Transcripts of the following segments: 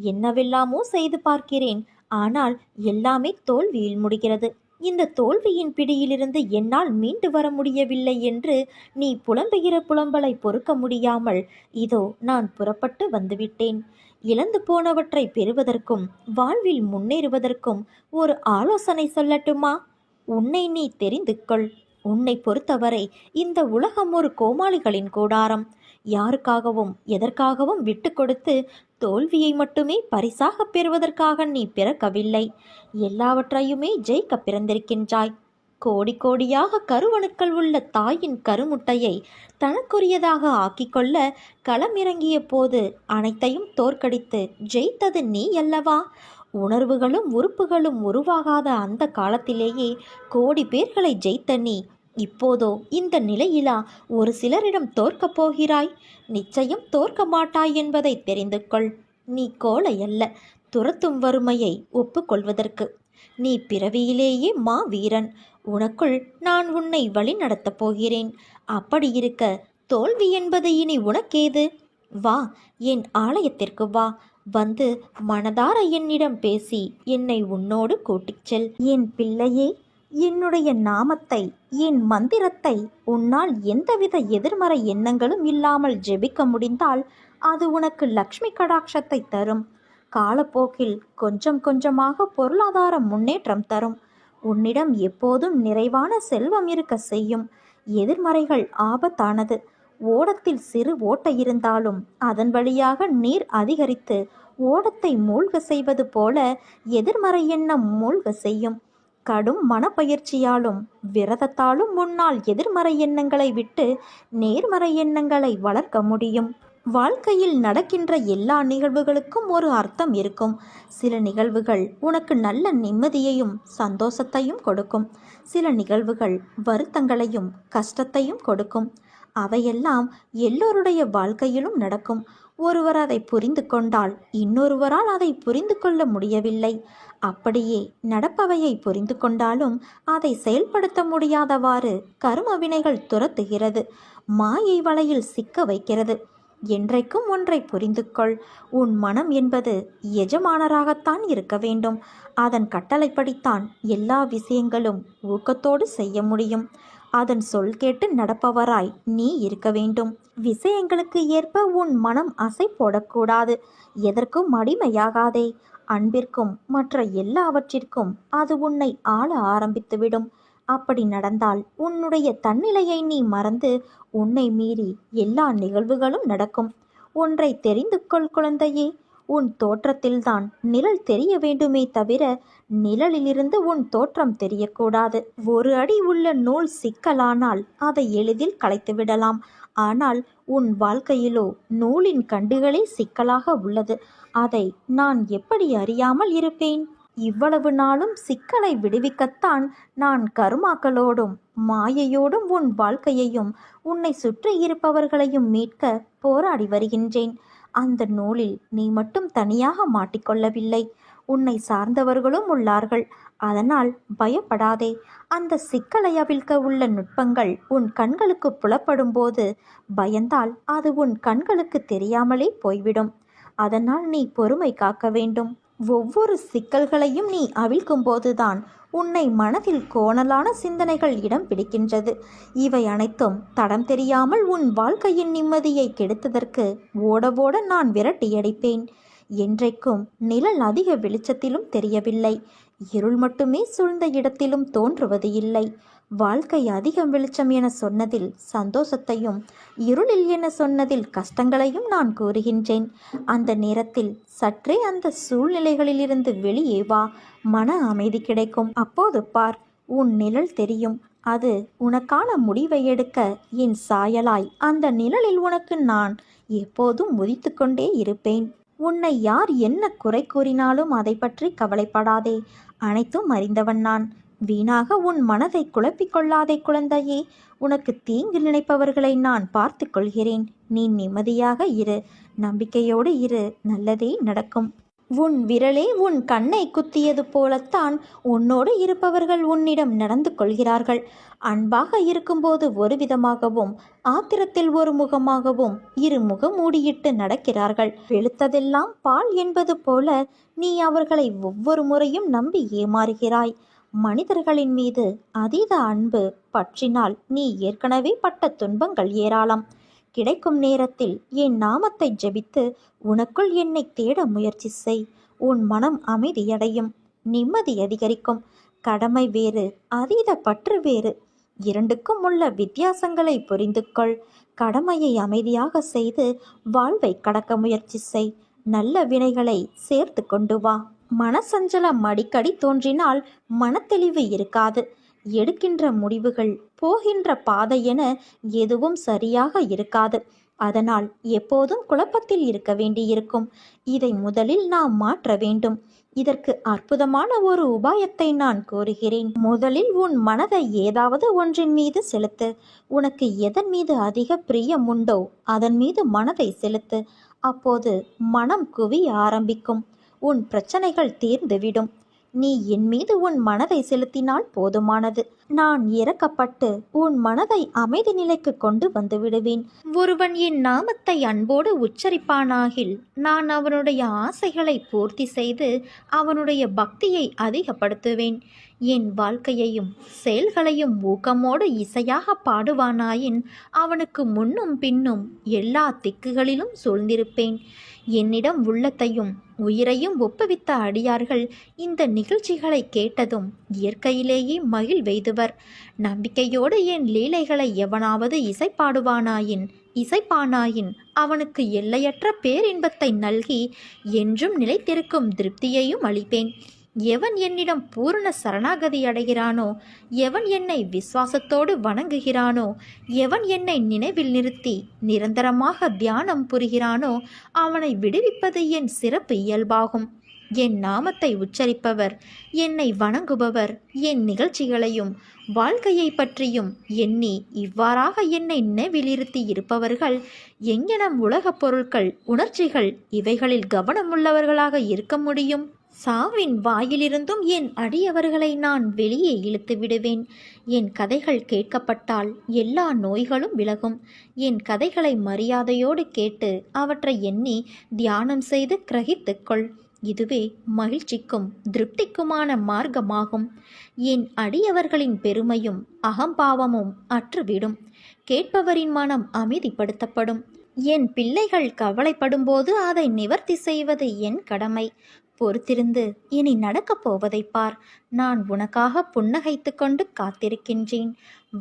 என்னவெல்லாமோ செய்து பார்க்கிறேன். ஆனால் எல்லாமே தோல்வியில் முடிகிறது. இந்த தோல்வியின் பிடியிலிருந்து என்னால் மீண்டு வர முடியவில்லை என்று நீ புலம்புகிற புலம்பலை பொறுக்க முடியாமல் இதோ நான் புறப்பட்டு வந்துவிட்டேன். இழந்து போனவற்றை பெறுவதற்கும் வாழ்வில் முன்னேறுவதற்கும் ஒரு ஆலோசனை சொல்லட்டுமா? உன்னை நீ தெரிந்து கொள். உன்னை பொறுத்தவரை இந்த உலகம் ஒரு கோமாளிகளின் கூடாரம். யாருக்காகவும் எதற்காகவும் விட்டு கொடுத்து தோல்வியை மட்டுமே பரிசாக பெறுவதற்காக நீ பிறக்கவில்லை. எல்லாவற்றையுமே ஜெயிக்க பிறந்திருக்கின்றாய். கோடி கோடியாக கருவணுக்கள் உள்ள தாயின் கருமுட்டையை தனக்குரியதாக ஆக்கிக்கொள்ள களமிறங்கிய போது அனைத்தையும் தோற்கடித்து ஜெயித்தது நீ அல்லவா? உணர்வுகளும் உறுப்புகளும் உருவாகாத அந்த காலத்திலேயே கோடி பேர்களை ஜெயித்த நீ இப்போதோ இந்த நிலையிலா ஒரு சிலரிடம் தோற்கப் போகிறாய்? நிச்சயம் தோற்க மாட்டாய் என்பதை தெரிந்து கொள். நீ கோழை அல்ல, துரத்தும் வறுமையை ஒப்புக்கொள்வதற்கு. நீ பிறவியிலேயே வீரன். உனக்குள் நான் உன்னை வழி நடத்தப் போகிறேன். அப்படி இருக்க தோல்வி என்பது இனி உனக்கேது? வா, என் ஆலயத்திற்கு வா. வந்து மனதார என்னிடம் பேசி என்னை உன்னோடு கூட்டிச் செல். என் பிள்ளையே, என்னுடைய நாமத்தை, என் மந்திரத்தை உன்னால் எந்தவித எதிர்மறை எண்ணங்களும் இல்லாமல் ஜெபிக்க முடிந்தால் அது உனக்கு லக்ஷ்மி கடாட்சத்தை தரும். காலப்போக்கில் கொஞ்சம் கொஞ்சமாக பொருளாதார முன்னேற்றம் தரும். உன்னிடம் எப்போதும் நிறைவான செல்வம் இருக்க செய்யும். எதிர்மறைகள் ஆபத்தானது. ஓடத்தில் சிறு ஓட்டை இருந்தாலும் அதன் வழியாக நீர் அதிகரித்து ஓடத்தை மூழ்க செய்வது போல எதிர்மறை எண்ணம் மூழ்க செய்யும். கடும் மனப்பயிற்சியாலும் விரதத்தாலும் முன்னால் எதிர்மறை எண்ணங்களை விட்டு நேர்மறை எண்ணங்களை வளர்க்க முடியும். வாழ்க்கையில் நடக்கின்ற எல்லா நிகழ்வுகளுக்கும் ஒரு அர்த்தம் இருக்கும். சில நிகழ்வுகள் உனக்கு நல்ல நிம்மதியையும் சந்தோஷத்தையும் கொடுக்கும். சில நிகழ்வுகள் வருத்தங்களையும் கஷ்டத்தையும் கொடுக்கும். அவையெல்லாம் எல்லோருடைய வாழ்க்கையிலும் நடக்கும். ஒருவர் அதை புரிந்து கொண்டால் இன்னொருவரால் அதை புரிந்து கொள்ள முடியவில்லை. அப்படியே நடப்பவையை புரிந்து கொண்டாலும் அதை செயல்படுத்த முடியாதவாறு கர்ம வினைகள் துரத்துகிறது, மாயை வலையில் சிக்க வைக்கிறது. என்றைக்கும் ஒன்றை புரிந்து கொள். உன் மனம் என்பது எஜமானராகத்தான் இருக்க வேண்டும். அதன் கட்டளைப்படித்தான் எல்லா விஷயங்களும் ஊக்கத்தோடு செய்ய முடியும். அதன் சொல் கேட்டு நடப்பவராய் நீ இருக்க வேண்டும். விஷயங்களுக்கு ஏற்ப உன் மனம் அசை போடக்கூடாது. எதற்கும் அடிமையாகாதே. அன்பிற்கும் மற்ற எல்லாவற்றிற்கும் அது உன்னை ஆள ஆரம்பித்துவிடும். அப்படி நடந்தால் உன்னுடைய தன்னிலையை நீ மறந்து உன்னை மீறி எல்லா நிகழ்வுகளும் நடக்கும். ஒன்றை தெரிந்து கொள் குழந்தையே, உன் தோற்றத்தில்தான் நிழல் தெரிய வேண்டுமே தவிர நிழலிலிருந்து உன் தோற்றம் தெரியக்கூடாது. ஒரு அடி உள்ள நூல் சிக்கலானால் அதை எளிதில் களைத்து விடலாம். ஆனால் உன் வாழ்க்கையிலோ நூலின் கண்டுகளே சிக்கலாக உள்ளது. அதை நான் எப்படி அறியாமல் இருப்பேன்? இவ்வளவு நாளும் சிக்கலை விடுவிக்கத்தான் நான் கருமாக்களோடும் மாயையோடும் உன் வாழ்க்கையையும் உன்னை சுற்றி இருப்பவர்களையும் மீட்க போராடி வருகின்றேன். அந்த நூலில் நீ மட்டும் தனியாக மாட்டிக்கொள்ளவில்லை. உன்னை சார்ந்தவர்களும் உள்ளார்கள். அதனால் பயப்படாதே. அந்த சிக்கலை அவிழ்க்க உள்ள நுட்பங்கள் உன் கண்களுக்கு புலப்படும் போது பயந்தால் அது உன் கண்களுக்கு தெரியாமலே போய்விடும். அதனால் நீ பொறுமை காக்க வேண்டும். ஒவ்வொரு சிக்கல்களையும் நீ அவிழ்க்கும் போதுதான் உன்னை மனதில் கோணலான சிந்தனைகள் இடம் பிடிக்கின்றது. இவை அனைத்தும் தடம் தெரியாமல் உன் வாழ்க்கையின் நிம்மதியை கெடுத்ததற்கு ஓட ஓட நான் விரட்டியடிப்பேன். என்றைக்கும் நிழல் அதிக வெளிச்சத்திலும் தெரியவில்லை. இருள் மட்டுமே சூழ்ந்த இடத்திலும் தோன்றுவது இல்லை. வாழ்க்கை அதிகம் வெளிச்சம் என சொன்னதில் சந்தோஷத்தையும் இருளில் என சொன்னதில் கஷ்டங்களையும் நான் கூறுகின்றேன். அந்த நேரத்தில் சற்றே அந்த சூழ்நிலைகளிலிருந்து வெளியே வா. மன அமைதி கிடைக்கும். அப்போது பார், உன் நிழல் தெரியும். அது உனக்கான முடிவை எடுக்க என் சாயலாய் அந்த நிழலில் உனக்கு நான் எப்போதும் உதித்து கொண்டே இருப்பேன். உன்னை யார் என்ன குறை கூறினாலும் அதை பற்றி கவலைப்படாதே. அனைத்தும் அறிந்தவன் நான். வீணாக உன் மனதை குழப்பிக் கொள்ளாதே குழந்தையே. உனக்கு தீங்கு நினைப்பவர்களை நான் பார்த்து கொள்கிறேன். நீ நிம்மதியாக இரு, நம்பிக்கையோடு இரு. நல்லதே நடக்கும். உன் விரலே உன் கண்ணை குத்தியது போலத்தான் உன்னோடு இருப்பவர்கள் உன்னிடம் நடந்து கொள்கிறார்கள். அன்பாக இருக்கும்போது ஒரு விதமாகவும், ஆத்திரத்தில் ஒரு முகமாகவும் இரு முகம் மூடியிட்டு நடக்கிறார்கள். வெளுத்ததெல்லாம் பால் என்பது போல நீ அவர்களை ஒவ்வொரு முறையும் நம்பி ஏமாறுகிறாய். மனிதர்களின் மீது அதீத அன்பு பற்றினால் நீ ஏற்கனவே பட்ட துன்பங்கள் ஏராளம். கிடைக்கும் நேரத்தில் என் நாமத்தை ஜெபித்து உனக்குள் என்னை தேட முயற்சி செய். உன் மனம் அமைதியடையும், நிம்மதி அதிகரிக்கும். கடமை வேறு, அதீத பற்று வேறு. இரண்டுக்கும் உள்ள வித்தியாசங்களை புரிந்து கொள். கடமையை அமைதியாக செய்து வாழ்வை கடக்க முயற்சி செய். நல்ல வினைகளை சேர்த்து கொண்டு வா. மனசஞ்சலம் அடிக்கடி தோன்றினால் மனத்தெளிவு இருக்காது. எடுக்கின்ற முடிவுகள், போகின்ற பாதை என எதுவும் சரியாக இருக்காது. அதனால் எப்போதும் குழப்பத்தில் இருக்க வேண்டியிருக்கும். இதை முதலில் நாம் மாற்ற வேண்டும். இதற்கு அற்புதமான ஒரு உபாயத்தை நான் கூறுகிறேன். முதலில் உன் மனதை ஏதாவது ஒன்றின் மீது செலுத்து. உனக்கு எதன் மீது அதிக பிரியம் உண்டோ அதன் மீது மனதை செலுத்து. அப்போது மனம் குவிய ஆரம்பிக்கும். உன் பிரச்சனைகள் தீர்ந்துவிடும். நீ என் மீது உன் மனதை செலுத்தினால் போதுமானது. நான் இறக்கப்பட்டு உன் மனதை அமைதி நிலைக்கு கொண்டு வந்து விடுவேன். ஒருவன் என் நாமத்தை அன்போடு உச்சரிப்பானாகில் நான் அவனுடைய ஆசைகளை பூர்த்தி செய்து அவனுடைய பக்தியை அதிகப்படுத்துவேன். என் வாழ்க்கையையும் செயல்களையும் ஊக்கமோடு இசையாக பாடுவானாயின் அவனுக்கு முன்னும் பின்னும் எல்லா திக்குகளிலும் சூழ்ந்திருப்பேன். என்னிடம் உள்ளத்தையும் உயிரையும் ஒப்புவித்த அடியார்கள் இந்த நிகழ்ச்சிகளை கேட்டதும் இயற்கையிலேயே மகிழ்வெய்துவர். நம்பிக்கையோடு என் லீலைகளை எவனாவது இசைப்பானாயின் அவனுக்கு எல்லையற்ற பேரின்பத்தை நல்கி என்றும் நிலைத்திருக்கும் திருப்தியையும் அளிப்பேன். எவன் என்னிடம் பூரண சரணாகதி அடைகிறானோ, எவன் என்னை விசுவாசத்தோடு வணங்குகிறானோ, எவன் என்னை நினைவில் நிறுத்தி நிரந்தரமாக தியானம் புரிகிறானோ அவனை விடுவிப்பது என் சிறப்பு இயல்பாகும். என் நாமத்தை உச்சரிப்பவர், என்னை வணங்குபவர், என் நிகழ்ச்சிகளையும் வாழ்க்கையை பற்றியும் எண்ணி இவ்வாறாக என்னை நினைவிலிருத்தி இருப்பவர்கள் எங்கெனம் உலகப் பொருட்கள், உணர்ச்சிகள் இவைகளில் கவனமுள்ளவர்களாக இருக்க முடியும்? சாவின் வாயிலிருந்தும் என் அடியவர்களை நான் வெளியே இழுத்து விடுவேன். என் கதைகள் கேட்கப்பட்டால் எல்லா நோய்களும் விலகும். என் கதைகளை மரியாதையோடு கேட்டு அவற்றை எண்ணி தியானம் செய்து கிரகித்துக்கொள். இதுவே மகிழ்ச்சிக்கும் திருப்திக்குமான மார்க்கமாகும். என் அடியவர்களின் பெருமையும் அகம்பாவமும் அற்றுவிடும். கேட்பவரின் மனம் அமைதிப்படுத்தப்படும். என் பிள்ளைகள் கவலைப்படும்போது அதை நிவர்த்தி செய்வது என் கடமை. பொறுத்திருந்து இனி நடக்கப் போவதை பார். நான் உனக்காக புன்னகைத்து கொண்டு காத்திருக்கின்றேன்.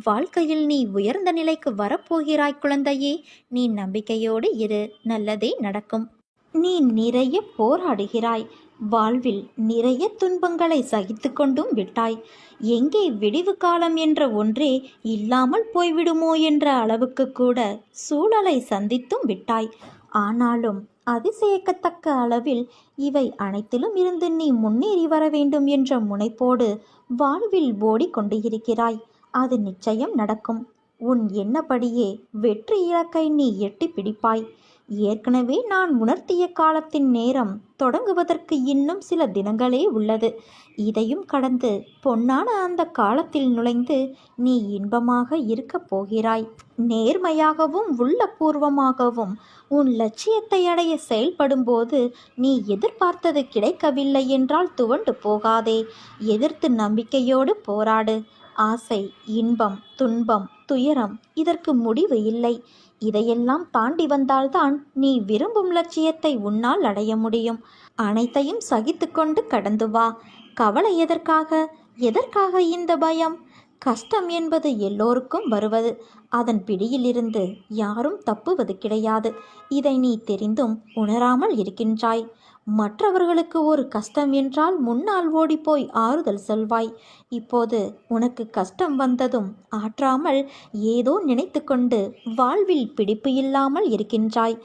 வாழ்க்கையில் நீ உயர்ந்த நிலைக்கு வரப்போகிறாய் குழந்தையே. நீ நம்பிக்கையோடு இரு, நல்லதே நடக்கும். நீ நிறைய போராடுகிறாய். வாழ்வில் நிறைய துன்பங்களை சகித்து கொண்டும் விட்டாய். எங்கே விடிவு காலம் என்ற ஒன்றே இல்லாமல் போய்விடுமோ என்ற அளவுக்கு கூட சூழலை சந்தித்தும் விட்டாய். ஆனாலும் அதிசயிக்கத்தக்க அளவில் இவை அனைத்திலும் இருந்து நீ முன்னேறி வர வேண்டும் என்ற முனைப்போடு வாழ்வில் ஓடிக்கொண்டு இருக்கிறாய். அது நிச்சயம் நடக்கும். உன் எண்ணப்படியே வெற்றி இலக்கை நீ எட்டி பிடிப்பாய். ஏற்கனவே நான் உணர்த்திய காலத்தின் நேரம் தொடங்குவதற்கு இன்னும் சில தினங்களே உள்ளது. இதையும் கடந்து பொன்னான அந்த காலத்தில் நுழைந்து நீ இன்பமாக இருக்கப் போகிறாய். நேர்மையாகவும் உள்ளபூர்வமாகவும் உன் லட்சியத்தை அடைய செயல்படும்போது நீ எதிர்பார்த்தது கிடைக்கவில்லை என்றால் துவண்டு போகாதே. எதிர்த்து நம்பிக்கையோடு போராடு. ஆசை, இன்பம், துன்பம், துயரம் இதற்கு முடிவு இல்லை. இதையெல்லாம் தாண்டி வந்தால்தான் நீ விரும்பும் லட்சியத்தை உன்னால் அடைய முடியும். அனைத்தையும் சகித்து கொண்டு கடந்து வா. கவலை எதற்காக இந்த பயம்? கஷ்டம் என்பது எல்லோருக்கும் வருவது. அதன் பிடியிலிருந்து யாரும் தப்புவது கிடையாது. இதை நீ தெரிந்தும் உணராமல் இருக்கின்றாய். மற்றவர்களுக்கு ஒரு கஷ்டம் என்றால் முன்னால் ஓடிப்போய் ஆறுதல் சொல்வாய். இப்போது உனக்கு கஷ்டம் வந்ததும் ஆற்றாமல் ஏதோ நினைத்து கொண்டு வாழ்வில் பிடிப்பு இல்லாமல் இருக்கின்றாய்.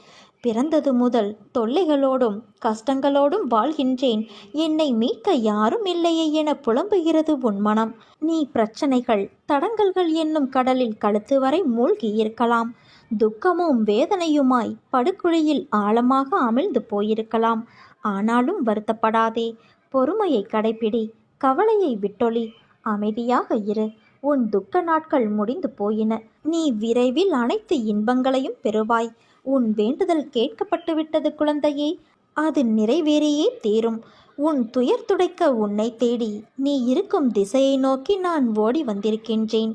பிறந்தது முதல் தொல்லைகளோடும் கஷ்டங்களோடும் வாழ்கின்றேன், என்னை மீட்க யாரும் இல்லையே என புலம்புகிறது உன் மனம். நீ பிரச்சனைகள், தடங்கல்கள் என்னும் கடலில் கழுத்து வரை மூழ்கி இருக்கலாம். துக்கமும் வேதனையுமாய் படுகுழியில் ஆழமாக அமிழ்ந்து போயிருக்கலாம். ஆனாலும் வருத்தப்படாதே. பொறுமையை கடைப்பிடி. கவலையை விட்டொளி. அமைதியாக இரு. உன் துக்க நாட்கள் முடிந்து போயின. நீ விரைவில் அனைத்து இன்பங்களையும் பெறுவாய். உன் வேண்டுதல் கேட்கப்பட்டுவிட்டது குழந்தையே. அது நிறைவேறியே தீரும். உன் துயர் துடைக்க உன்னை தேடி நீ இருக்கும் திசையை நோக்கி நான் ஓடி வந்திருக்கின்றேன்.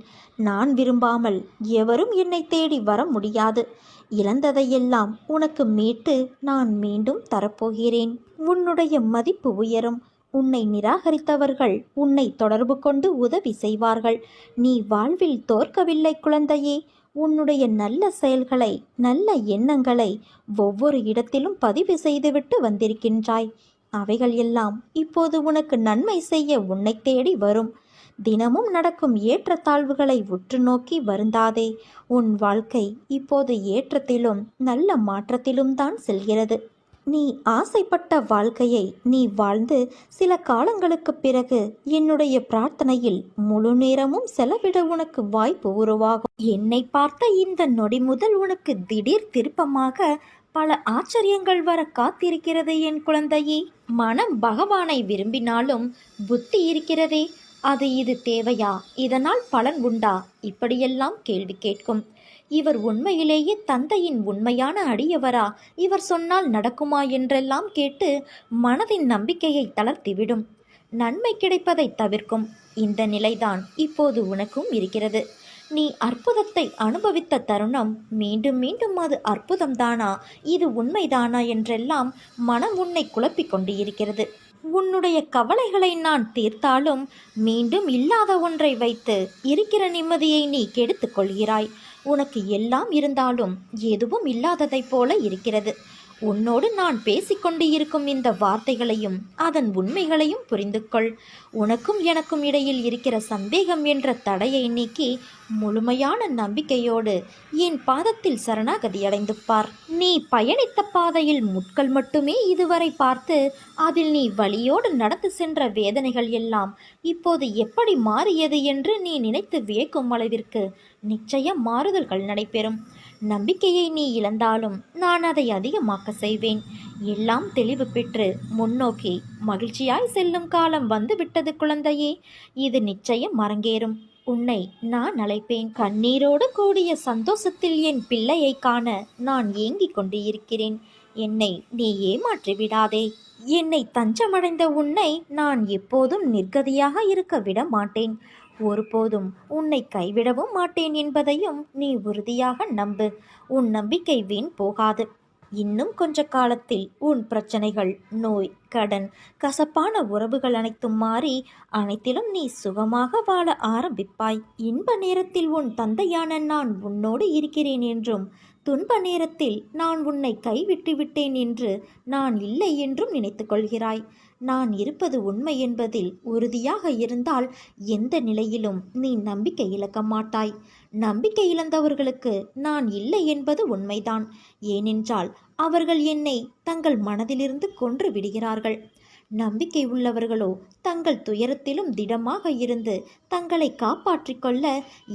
நான் விரும்பாமல் எவரும் என்னை தேடி வர முடியாது. இழந்ததையெல்லாம் உனக்கு மீட்டு நான் மீண்டும் தரப்போகிறேன். உன்னுடைய மதிப்பு உயரும். உன்னை நிராகரித்தவர்கள் உன்னை தொடர்பு கொண்டு உதவி செய்வார்கள். நீ வாழ்வில் தோற்கவில்லை குழந்தையே. உன்னுடைய நல்ல செயல்களை, நல்ல எண்ணங்களை ஒவ்வொரு இடத்திலும் பதிவு செய்துவிட்டு வந்திருக்கின்றாய். அவைகள் எல்லாம் இப்போது உனக்கு நன்மை செய்ய உன்னை தேடி வரும். தினமும் நடக்கும் ஏற்றத்தாழ்வுகளை உற்று நோக்கி வருந்தாதே. உன் வாழ்க்கை இப்போது ஏற்றத்திலும் நல்ல மாற்றத்திலும் தான் செல்கிறது. நீ ஆசைப்பட்ட வாழ்க்கையை நீ வாழ்ந்து சில காலங்களுக்கு பிறகு என்னுடைய பிரார்த்தனையில் முழு நேரமும் செலவிட உனக்கு வாய்ப்பு உருவாகும். என்னை பார்த்த இந்த நொடி முதல் உனக்கு திடீர் திருப்பமாக பல ஆச்சரியங்கள் வர காத்திருக்கிறது என் குழந்தையே. மனம் பகவானை விரும்பினாலும் புத்தி இருக்கிறதே, அது இது தேவையா, இதனால் பலன் உண்டா, இப்படியெல்லாம் கேள்வி கேட்கும். இவர் உண்மையிலேயே தந்தையின் உண்மையான அடியவரா, இவர் சொன்னால் நடக்குமா என்றெல்லாம் கேட்டு மனதின் நம்பிக்கையை தளர்த்திவிடும். நன்மை கிடைப்பதை தவிர்க்கும். இந்த நிலைதான் இப்போது உனக்கும் இருக்கிறது. நீ அற்புதத்தை அனுபவித்த தருணம் மீண்டும் மீண்டும் அது அற்புதம்தானா, இது உண்மைதானா என்றெல்லாம் மனம் உன்னை குழப்பிக் கொண்டு இருக்கிறது. உன்னுடைய கவலைகளை நான் தீர்த்தாலும் மீண்டும் இல்லாத ஒன்றை வைத்து இருக்கிற நிம்மதியை நீ கெடுத்துக் கொள்கிறாய். உனக்கு எல்லாம் இருந்தாலும் எதுவும் இல்லாததைப் போல இருக்கிறது. உன்னோடு நான் பேசிக்கொண்டு இருக்கும் இந்த வார்த்தைகளையும் அதன் உண்மைகளையும் புரிந்து கொள். உனக்கும் எனக்கும் இடையில் இருக்கிற சந்தேகம் என்ற தடையை நீக்கி முழுமையான நம்பிக்கையோடு என் பாதத்தில் சரணாகதி அடைந்து பார். நீ பயணித்த பாதையில் முட்கள் மட்டுமே இதுவரை பார்த்து அதில் நீ வலியோடு நடந்து சென்ற வேதனைகள் எல்லாம் இப்போது எப்படி மாறியது என்று நீ நினைத்து வியக்கும் அளவிற்கு நிச்சயம் மாறுதல்கள் நடைபெறும். நம்பிக்கையை நீ இழந்தாலும் நான் அதை அதிகமாக்க செய்வேன். எல்லாம் தெளிவு பெற்று முன்னோக்கி மகிழ்ச்சியாய் செல்லும் காலம் வந்துவிட்டது குழந்தையே. இது நிச்சயம் அரங்கேறும். உன்னை நான் அழைப்பேன். கண்ணீரோடு கூடிய சந்தோஷத்தில் என் பிள்ளையை காண நான் ஏங்கிக் கொண்டு இருக்கிறேன். என்னை நீ ஏமாற்றி விடாதே. என்னை தஞ்சமடைந்த உன்னை நான் எப்போதும் நிர்கதியாக இருக்க விட மாட்டேன். ஒருபோதும் உன்னை கைவிடவும் மாட்டேன் என்பதையும் நீ உறுதியாக நம்பு. உன் நம்பிக்கை வீண் போகாது. இன்னும் கொஞ்ச காலத்தில் உன் பிரச்சனைகள், நோய், கடன், கசப்பான உறவுகள் அனைத்தும் மாறி அனைத்திலும் நீ சுகமாக வாழ ஆரம்பிப்பாய். இன்ப நேரத்தில் உன் தந்தையான நான் உன்னோடு இருக்கிறேன் என்றும், துன்ப நேரத்தில் நான் உன்னை கைவிட்டு விட்டேன் என்று நான் இல்லை என்றும் நினைத்து கொள்கிறாய். நான் இருப்பது உண்மை என்பதில் உறுதியாக இருந்தால் எந்த நிலையிலும் நீ நம்பிக்கை இழக்க மாட்டாய். நம்பிக்கை இழந்தவர்களுக்கு நான் இல்லை என்பது உண்மைதான். ஏனென்றால் அவர்கள் என்னை தங்கள் மனதிலிருந்து கொன்று விடுகிறார்கள். நம்பிக்கை உள்ளவர்களோ தங்கள் துயரத்திலும் திடமாக இருந்து தங்களை காப்பாற்றிக் கொள்ள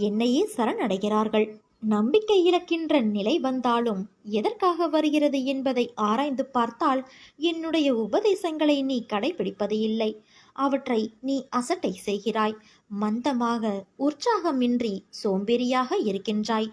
என்னையே சரணடைகிறார்கள். நம்பிக்கை இழக்கின்ற நிலை வந்தாலும் எதற்காக வருகிறது என்பதை ஆராய்ந்து பார்த்தால் என்னுடைய உபதேசங்களை நீ கடைபிடிப்பது இல்லை. அவற்றை நீ அசட்டை செய்கிறாய். மந்தமாக, உற்சாகமின்றி சோம்பேறியாக இருக்கின்றாய்.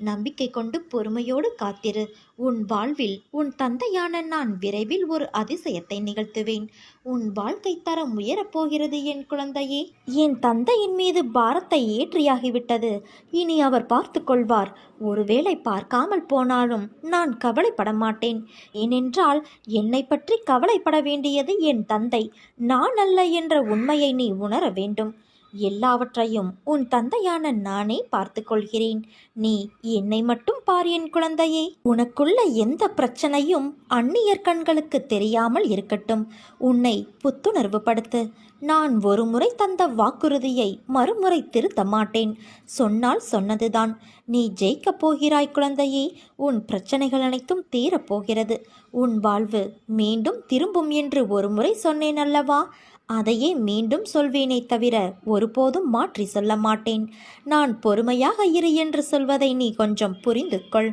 நம்பிக்கை கொண்டு பொறுமையோடு காத்திரு. உன் வாழ்வில் உன் தந்தையான நான் விரைவில் ஒரு அதிசயத்தை நிகழ்த்துவேன். உன் வாழ்க்கை தரம் உயரப்போகிறது என் குழந்தையே. என் தந்தையின் மீது பாரத்தை ஏற்றியாகிவிட்டது. இனி அவர் பார்த்து கொள்வார். ஒருவேளை பார்க்காமல் போனாலும் நான் கவலைப்பட மாட்டேன். ஏனென்றால் என்னை பற்றி கவலைப்பட வேண்டியது என் தந்தை, நான் அல்ல என்ற உண்மையை நீ உணர வேண்டும். எல்லாவற்றையும் உன் தந்தையான நானே பார்த்து கொள்கிறேன். நீ என்னை மட்டும் பார் என் குழந்தையே. உனக்குள்ள எந்த பிரச்சனையும் அந்நியர் கண்களுக்கு தெரியாமல் இருக்கட்டும். உன்னை புத்துணர்வு படுத்து. நான் ஒரு முறை தந்த வாக்குறுதியை மறுமுறை திருத்த மாட்டேன். சொன்னால் சொன்னதுதான். நீ ஜெயிக்கப் போகிறாய் குழந்தையே. உன் பிரச்சனைகள் அனைத்தும் தீரப்போகிறது. உன் வாழ்வு மீண்டும் திரும்பும் என்று ஒரு முறை சொன்னேன் அல்லவா? அதையே மீண்டும் சொல்வேனே தவிர ஒருபோதும் மாற்றி சொல்ல மாட்டேன். நான் பொறுமையாக இரு என்று சொல்வதை நீ கொஞ்சம் புரிந்து கொள்.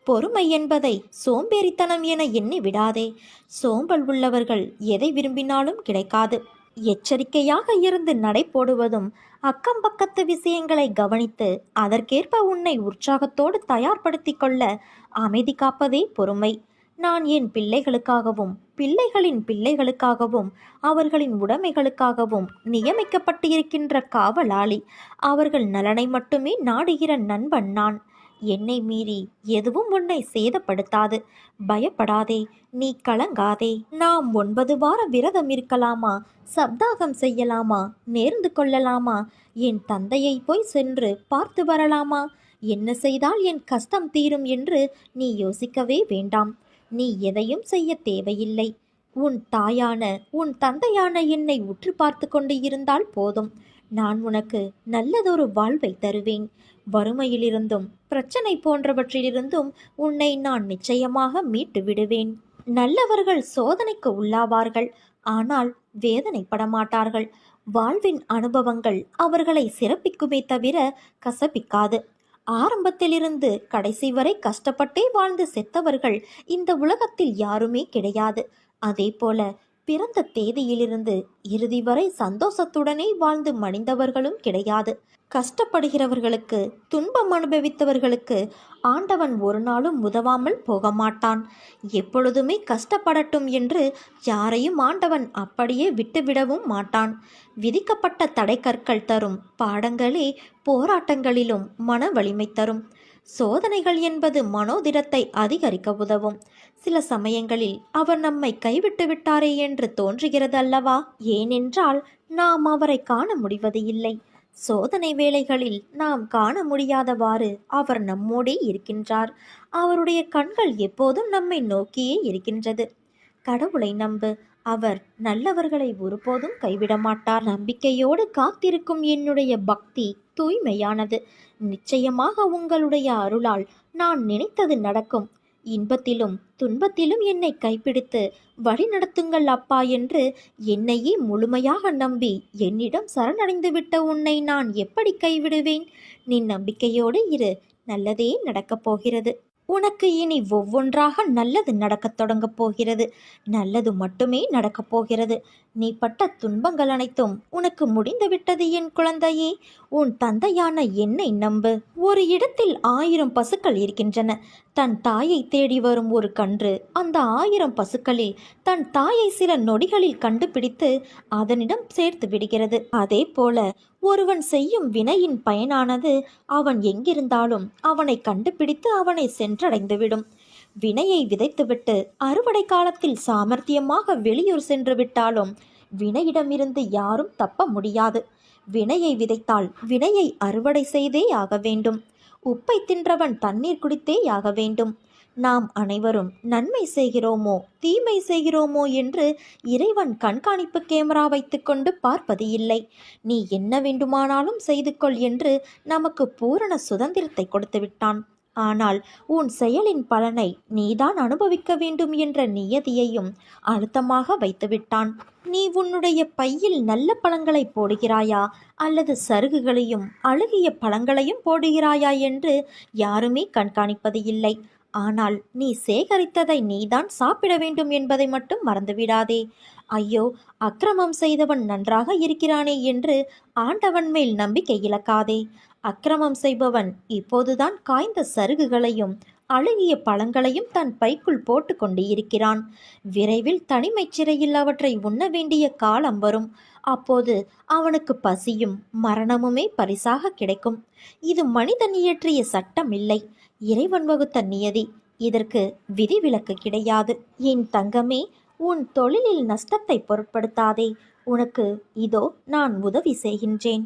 பொறுமை என்பதை சோம்பேறித்தனம் என எண்ணி விடாதே. சோம்பல் உள்ளவர்கள் எதை விரும்பினாலும் கிடைக்காது. எச்சரிக்கையாக இருந்து நடை போடுவதும், அக்கம் பக்கத்து விஷயங்களை கவனித்து அதற்கேற்ப உன்னை உற்சாகத்தோடு தயார்படுத்தி கொள்ள அமைதி காப்பதே பொறுமை. நான் என் பிள்ளைகளுக்காகவும் பிள்ளைகளின் பிள்ளைகளுக்காகவும் அவர்களின் உடைமைகளுக்காகவும் நியமிக்கப்பட்டிருக்கின்ற காவலாளி. அவர்கள் நலனை மட்டுமே நாடுகிற நண்பன் நான். என்னை மீறி எதுவும் உன்னை சேதப்படுத்தாது. பயப்படாதே, நீ கலங்காதே. நாம் 9 வார விரதம் இருக்கலாமா, சப்தாகம் செய்யலாமா, நேர்ந்து கொள்ளலாமா, என் தந்தையை போய் சென்று பார்த்து வரலாமா, என்ன செய்தால் என் கஷ்டம் தீரும் என்று நீ யோசிக்கவே வேண்டாம். நீ எதையும் செய்ய தேவையில்லை. உன் தாயான உன் தந்தையான என்னை உற்று பார்த்து கொண்டு இருந்தால் போதும். நான் உனக்கு நல்லதொரு வாழ்வை தருவேன். வறுமையிலிருந்தும் பிரச்சனை போன்றவற்றிலிருந்தும் உன்னை நான் நிச்சயமாக மீட்டு விடுவேன். நல்லவர்கள் சோதனைக்கு உள்ளாவார்கள், ஆனால் வேதனைப்பட மாட்டார்கள். வாழ்வின் அனுபவங்கள் அவர்களை சிறப்பிக்குமே தவிர கசப்பிக்காது. ஆரம்பத்திலிருந்து கடைசி வரை கஷ்டப்பட்டே வாழ்ந்து செத்தவர்கள் இந்த உலகத்தில் யாருமே கிடையாது. அதே போல பிறந்த தேதியிலிருந்து இறுதி வரை சந்தோஷத்துடனே வாழ்ந்து மடிந்தவர்களும் கிடையாது. கஷ்டப்படுகிறவர்களுக்கு, துன்பம் அனுபவித்தவர்களுக்கு ஆண்டவன் ஒரு நாளும் உதவாமல் போக மாட்டான். எப்பொழுதுமே கஷ்டப்படட்டும் என்று யாரையும் ஆண்டவன் அப்படியே விட்டுவிடவும் மாட்டான். விதிக்கப்பட்ட தடைக்கற்கள் தரும் பாடங்களே போராட்டங்களிலும் மன வலிமை தரும். சோதனைகள் என்பது மனோதிடத்தை அதிகரிக்க உதவும். சில சமயங்களில் அவர் நம்மை கைவிட்டு விட்டாரே என்று தோன்றுகிறது அல்லவா? ஏனென்றால் நாம் அவரை காண முடிவது இல்லை. சோதனை வேளைகளில் நாம் காண முடியாதவாறு அவர் நம்மோடே இருக்கின்றார். அவருடைய கண்கள் எப்போதும் நம்மை நோக்கியே இருக்கின்றது. கடவுளை நம்பு, அவர் நல்லவர்களை ஒருபோதும் கைவிட மாட்டார். நம்பிக்கையோடு காத்திருக்கும் என்னுடைய பக்தி தூய்மையானது. நிச்சயமாக உங்களுடைய அருளால் நான் நினைத்தது நடக்கும். இன்பத்திலும் துன்பத்திலும் என்னை கைப்பிடித்து வழி நடத்துங்கள் அப்பா என்று என்னையே முழுமையாக நம்பி என்னிடம் சரணடைந்து விட்ட உன்னை நான் எப்படி கைவிடுவேன்? நீ நம்பிக்கையோடு இரு, நல்லதே நடக்கப் போகிறது. உனக்கு இனி ஒவ்வொன்றாக நல்லது நடக்கத் தொடங்கப் போகிறது. நல்லது மட்டுமே நடக்கப் போகிறது. நீ பட்ட துன்பங்கள் அனைத்தும் உனக்கு முடிந்துவிட்டது என் குழந்தையே. உன் தந்தையான என்னை நம்பு. ஒரு இடத்தில் 1000 பசுக்கள் இருக்கின்றன. தன் தாயை தேடி வரும் ஒரு கன்று அந்த 1000 பசுக்களில் தன் தாயை சில நொடிகளில் கண்டுபிடித்து அதனிடம் சேர்த்து விடுகிறது. அதே போல ஒருவன் செய்யும் வினையின் பயனானது அவன் எங்கிருந்தாலும் அவனை கண்டுபிடித்து அவனை சென்றடைந்துவிடும். வினையை விதைத்துவிட்டு அறுவடை காலத்தில் சாமர்த்தியமாக வெளியூர் சென்று விட்டாலும் வினையிடமிருந்து யாரும் தப்ப முடியாது. வினையை விதைத்தால் வினையை அறுவடை செய்தே ஆக வேண்டும். உப்பை தின்றவன் தண்ணீர் குடித்தே ஆக வேண்டும். நாம் அனைவரும் நன்மை செய்கிறோமோ தீமை செய்கிறோமோ என்று இறைவன் கண்காணிப்பு கேமரா வைத்துக்கொண்டு பார்ப்பது இல்லை. நீ என்ன வேண்டுமானாலும் செய்து கொள் என்று நமக்கு பூரண சுதந்திரத்தை கொடுத்து விட்டான். ஆனால் உன் செயலின் பலனை நீதான் அனுபவிக்க வேண்டும் என்ற நியதியையும் அழுத்தமாக வைத்துவிட்டான். நீ உன்னுடைய பையில் நல்ல பழங்களை போடுகிறாயா அல்லது சருகுகளையும் அழுகிய பழங்களையும் போடுகிறாயா என்று யாருமே கண்காணிப்பது இல்லை. ஆனால் நீ சேகரித்ததை நீதான் சாப்பிட வேண்டும் என்பதை மட்டும் மறந்துவிடாதே. ஐயோ, அக்கிரமம் செய்தவன் நன்றாக இருக்கிறானே என்று ஆண்டவன் மேல் நம்பிக்கை இழக்காதே. அக்கிரமம் செய்பவன் இப்போதுதான் காய்ந்த சருகுகளையும் அழுகிய பழங்களையும் தன் பைக்குள் போட்டு கொண்டு இருக்கிறான். விரைவில் தனிமை சிறையில் அவற்றை உண்ண வேண்டிய காலம் வரும். அப்போது அவனுக்கு பசியும் மரணமுமே பரிசாக கிடைக்கும். இது மனிதன் இயற்றிய சட்டம் இல்லை, இறைவன் வகுத்த நியதி. இதற்கு விதிவிலக்கு கிடையாது. என் தங்கமே, உன் தொழிலில் நஷ்டத்தை பொருட்படுத்தாதே. உனக்கு இதோ நான் உதவி செய்கின்றேன்.